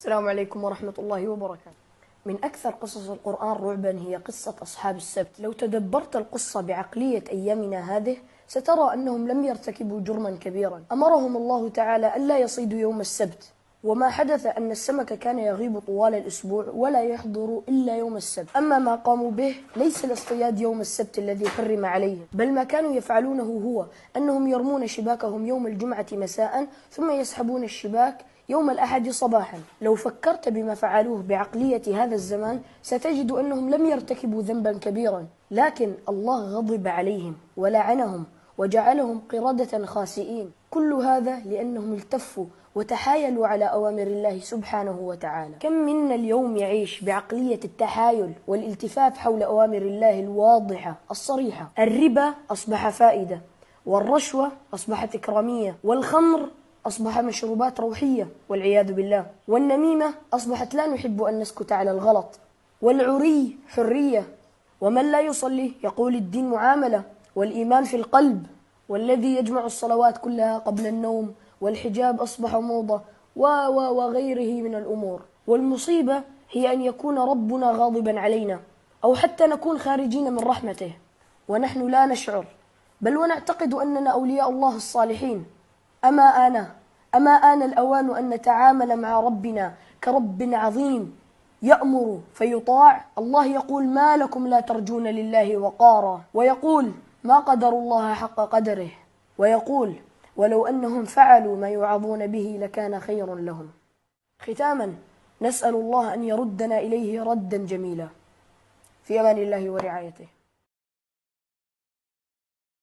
السلام عليكم ورحمة الله وبركاته. من أكثر قصص القرآن رعبا هي قصة أصحاب السبت. لو تدبرت القصة بعقلية أيامنا هذه سترى أنهم لم يرتكبوا جرما كبيرا. أمرهم الله تعالى ألا يصيدوا يوم السبت، وما حدث أن السمك كان يغيب طوال الأسبوع ولا يحضر إلا يوم السبت. أما ما قاموا به ليس الاصطياد يوم السبت الذي حرم عليهم، بل ما كانوا يفعلونه هو أنهم يرمون شباكهم يوم الجمعة مساء ثم يسحبون الشباك يوم الأحد صباحا. لو فكرت بما فعلوه بعقلية هذا الزمان ستجد أنهم لم يرتكبوا ذنبا كبيرا، لكن الله غضب عليهم ولعنهم وجعلهم قردة خاسئين. كل هذا لأنهم التفوا وتحايلوا على أوامر الله سبحانه وتعالى. كم منا اليوم يعيش بعقلية التحايل والالتفاف حول أوامر الله الواضحة الصريحة؟ الربا أصبح فائدة، والرشوة أصبحت إكرامية، والخمر أصبح مشروبات روحية والعياذ بالله، والنميمة أصبحت لا نحب أن نسكت على الغلط، والعري حرية، ومن لا يصلي يقول الدين معاملة، والإيمان في القلب، والذي يجمع الصلوات كلها قبل النوم، والحجاب أصبح موضة وغيره من الأمور. والمصيبة هي أن يكون ربنا غاضبا علينا، أو حتى نكون خارجين من رحمته ونحن لا نشعر، بل ونعتقد أننا أولياء الله الصالحين. أما آن الأوان أن نتعامل مع ربنا كرب عظيم يأمر فيطاع. الله يقول: ما لكم لا ترجون لله وقارا، ويقول: ما قدروا الله حق قدره، ويقول: ولو أنهم فعلوا ما يوعظون به لكان خير لهم. ختاما، نسأل الله أن يردنا إليه ردا جميلا. في أمان الله ورعايته.